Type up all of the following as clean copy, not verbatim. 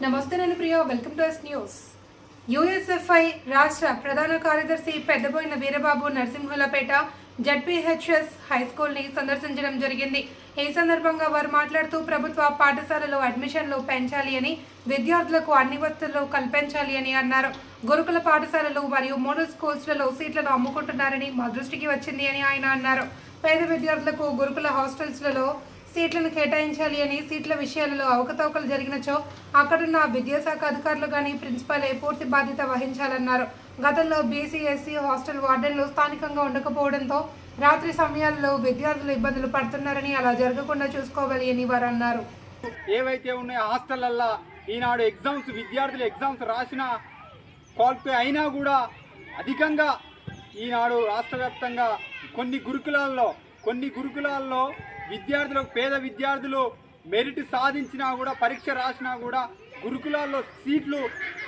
నమస్తే, నేను Priya. Welcome to S news. USFI రాష్ట్ర ప్రధాన కార్యదర్శి పెద్దబోయిన వీరబాబు నరసింహులపేట జడ్పీహెచ్ఎస్ హైస్కూల్ని సందర్శించడం జరిగింది. ఈ సందర్భంగా వారు మాట్లాడుతూ ప్రభుత్వ పాఠశాలలో అడ్మిషన్లు పెంచాలి అని, విద్యార్థులకు అన్ని వసతులు కల్పించాలి అని అన్నారు. గురుకుల పాఠశాలలు మరియు మోడల్ స్కూల్స్లలో సీట్లను అమ్ముకుంటున్నారని మా దృష్టికి వచ్చింది అని ఆయన అన్నారు. పేద విద్యార్థులకు గురుకుల హాస్టల్స్లలో సీట్లను కేటాయించాలి అని, సీట్ల విషయాలలో అవకతవకలు జరిగినచో అక్కడున్న విద్యాశాఖ అధికారులు కానీ ప్రిన్సిపాలే పూర్తి బాధ్యత వహించాలన్నారు. గతంలో బీసీ ఎస్సీ హాస్టల్ వార్డెన్లు స్థానికంగా ఉండకపోవడంతో రాత్రి సమయాల్లో విద్యార్థులు ఇబ్బందులు పడుతున్నారని, అలా జరగకుండా చూసుకోవాలి అని వారు అన్నారు. ఏవైతే ఉన్నాయో హాస్టళ్లల్లో ఈనాడు విద్యార్థులు ఎగ్జామ్స్ రాసిన క్వాలిఫై అయినా కూడా అధికంగా ఈనాడు రాష్ట్ర వ్యాప్తంగా కొన్ని గురుకులాల్లో పేద విద్యార్థులు మెరిట్ సాధించినా కూడా, పరీక్ష రాసినా కూడా, గురుకులాల్లో సీట్లు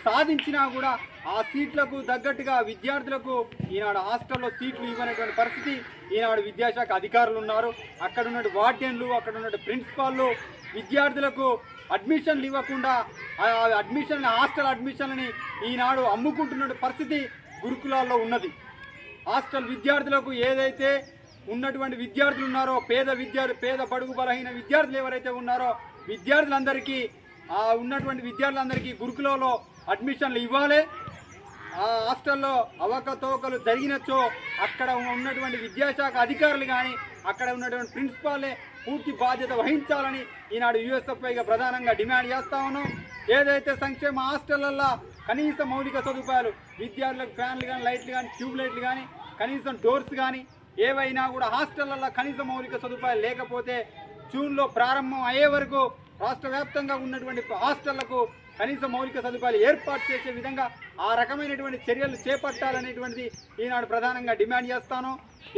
సాధించినా కూడా ఆ సీట్లకు తగ్గట్టుగా విద్యార్థులకు ఈనాడు హాస్టల్లో సీట్లు ఇవ్వనటువంటి పరిస్థితి ఈనాడు విద్యాశాఖ అధికారులు ఉన్నారు. అక్కడ ఉన్న వార్డెన్లు, అక్కడ ఉన్న ప్రిన్సిపాల్లు విద్యార్థులకు అడ్మిషన్లు ఇవ్వకుండా హాస్టల్ అడ్మిషన్లని ఈనాడు అమ్ముకుంటున్న పరిస్థితి గురుకులాల్లో ఉన్నది. హాస్టల్ విద్యార్థులకు ఏదైతే ఉన్నటువంటి విద్యార్థులు ఉన్నారో, పేద బడుగు బలహీన విద్యార్థులు ఎవరైతే ఉన్నారో విద్యార్థులందరికీ ఉన్నటువంటి విద్యార్థులందరికీ గురుకులలో అడ్మిషన్లు ఇవ్వాలి. ఆ హాస్టల్లో అవకతవకలు జరిగినచో అక్కడ ఉన్నటువంటి విద్యాశాఖ అధికారులు కానీ, అక్కడ ఉన్నటువంటి ప్రిన్సిపాలే పూర్తి బాధ్యత వహించాలని ఈనాడు యూఎస్ఎఫ్ఐగా ప్రధానంగా డిమాండ్ చేస్తా ఉన్నాం. ఏదైతే సంక్షేమ హాస్టళ్లలో కనీస మౌలిక సదుపాయాలు, విద్యార్థులకు ఫ్యాన్లు కానీ, లైట్లు కానీ, ట్యూబ్ లైట్లు కానీ, కనీసం డోర్స్ కానీ ఏవైనా కూడా హాస్టళ్లలో కనీస మౌలిక సదుపాయాలు లేకపోతే జూన్లో ప్రారంభం అయ్యే వరకు రాష్ట్ర వ్యాప్తంగా ఉన్నటువంటి హాస్టళ్లకు కనీస మౌలిక సదుపాయాలు ఏర్పాటు చేసే విధంగా ఆ రకమైనటువంటి చర్యలు చేపట్టాలనేటువంటిది ఈనాడు ప్రధానంగా డిమాండ్ చేస్తాను.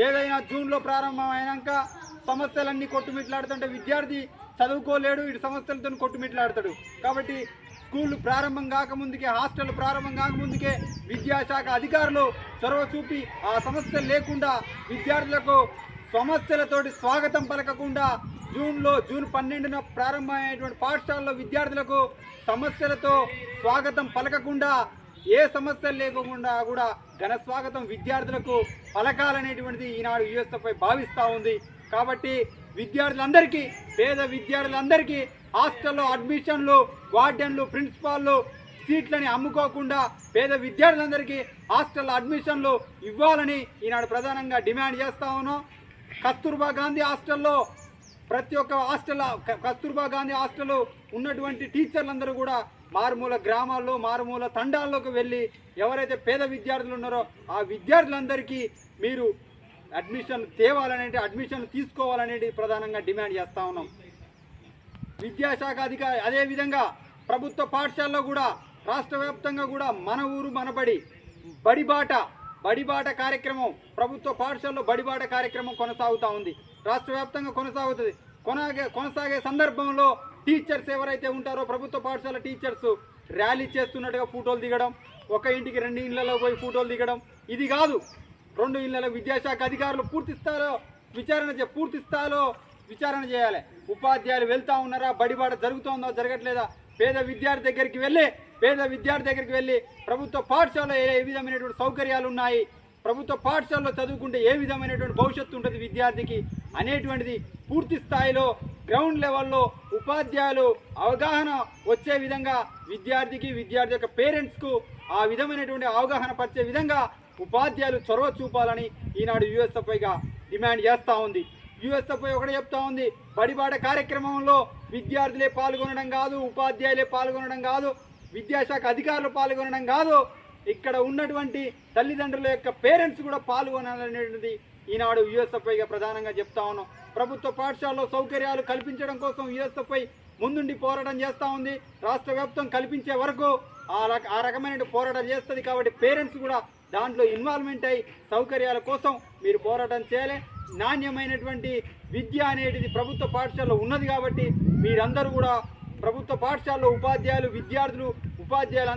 ఏదైనా జూన్లో ప్రారంభం అయినాక సమస్యలన్నీ కొట్టుమిట్లాడుతుంటే విద్యార్థి చదువుకోలేడు, ఇటు సమస్యలతో కొట్టుమిట్లాడతాడు. కాబట్టి స్కూళ్ళు ప్రారంభం కాకముందుకే, హాస్టల్ ప్రారంభం కాకముందుకే విద్యాశాఖ అధికారులు చొరవ చూపి ఆ సమస్యలు లేకుండా విద్యార్థులకు సమస్యలతోటి స్వాగతం పలకకుండా జూన్ 12న ప్రారంభమైనటువంటి పాఠశాలలో విద్యార్థులకు సమస్యలతో స్వాగతం పలకకుండా, ఏ సమస్యలు లేకుండా కూడా ఘన స్వాగతం విద్యార్థులకు పలకాలనేటువంటిది ఈనాడు యూఎస్ఎఫ్ఐ భావిస్తూ ఉంది. కాబట్టి విద్యార్థులందరికీ, పేద విద్యార్థులందరికీ హాస్టల్లో అడ్మిషన్లు, వార్డెన్లు, ప్రిన్సిపాల్లు సీట్లని అమ్ముకోకుండా పేద విద్యార్థులందరికీ హాస్టల్లో అడ్మిషన్లు ఇవ్వాలని ఈనాడు ప్రధానంగా డిమాండ్ చేస్తా ఉన్నాం. కస్తూర్బా గాంధీ హాస్టల్లో ప్రతి ఒక్క కస్తూర్బా గాంధీ హాస్టల్లో ఉన్నటువంటి టీచర్లందరూ కూడా మారుమూల గ్రామాల్లో, మారుమూల తండాల్లోకి వెళ్ళి ఎవరైతే పేద విద్యార్థులు ఉన్నారో ఆ విద్యార్థులందరికీ మీరు అడ్మిషన్లు తీసుకోవాలనేది ప్రధానంగా డిమాండ్ చేస్తూ ఉన్నాం. విద్యాశాఖ అధికారి అదేవిధంగా ప్రభుత్వ పాఠశాలలో కూడా రాష్ట్ర వ్యాప్తంగా కూడా మన ఊరు మనబడి బడిబాట కార్యక్రమం, ప్రభుత్వ పాఠశాలలో బడిబాట కార్యక్రమం కొనసాగుతూ ఉంది. రాష్ట్ర వ్యాప్తంగా కొనసాగుతుంది. కొనసాగే సందర్భంలో టీచర్స్ ఎవరైతే ఉంటారో ప్రభుత్వ పాఠశాల టీచర్స్ ర్యాలీ చేస్తున్నట్టుగా ఫోటోలు దిగడం, ఒక ఇంటికి 2 ఇళ్లలో పోయి ఫోటోలు దిగడం, ఇది కాదు. 2 ఇళ్లలో విద్యాశాఖ అధికారులు పూర్తి స్థాయిలో విచారణ చేయాలి. ఉపాధ్యాయులు వెళ్తూ ఉన్నారా, బడిబాట జరుగుతుందో జరగట్లేదా, పేద విద్యార్థి దగ్గరికి వెళ్ళి ప్రభుత్వ పాఠశాలలో ఏ విధమైనటువంటి సౌకర్యాలు ఉన్నాయి, ప్రభుత్వ పాఠశాలలో చదువుకుంటే ఏ విధమైనటువంటి భవిష్యత్తు ఉంటుంది విద్యార్థికి అనేటువంటిది పూర్తి స్థాయిలో గ్రౌండ్ లెవెల్లో ఉపాధ్యాయులు అవగాహన వచ్చే విధంగా విద్యార్థి యొక్క పేరెంట్స్కు ఆ విధమైనటువంటి అవగాహన పరిచే విధంగా ఉపాధ్యాయులు చొరవ చూపాలని ఈనాడు యూఎస్ఎఫ్ఐగా డిమాండ్ చేస్తూ ఉంది. యూఎస్ఎఫ్ఐ ఒకటే చెప్తా ఉంది, బడిబాట కార్యక్రమంలో విద్యార్థులే పాల్గొనడం కాదు, ఉపాధ్యాయులే పాల్గొనడం కాదు, విద్యాశాఖ అధికారులు పాల్గొనడం కాదు, ఇక్కడ ఉన్నటువంటి తల్లిదండ్రుల యొక్క పేరెంట్స్ కూడా పాల్గొనాలనేది ఈనాడు యూఎస్ఎఫ్ఐగా ప్రధానంగా చెప్తా ఉన్నాం. ప్రభుత్వ పాఠశాలలో సౌకర్యాలు కల్పించడం కోసం యూఎస్ఎఫ్ఐ ముందుండి పోరాటం చేస్తూ ఉంది. రాష్ట్ర వ్యాప్తం కల్పించే వరకు ఆ రకమైన పోరాటం చేస్తుంది. కాబట్టి పేరెంట్స్ కూడా దాంట్లో ఇన్వాల్వ్మెంట్ అయ్యి సౌకర్యాల కోసం మీరు పోరాటం చేయాలి. నాణ్యమైనటువంటి విద్య అనేది ప్రభుత్వ పాఠశాలలో ఉన్నది కాబట్టి మీరందరూ కూడా ప్రభుత్వ పాఠశాలలో ఉపాధ్యాయులు, విద్యార్థులు, ఉపాధ్యాయులు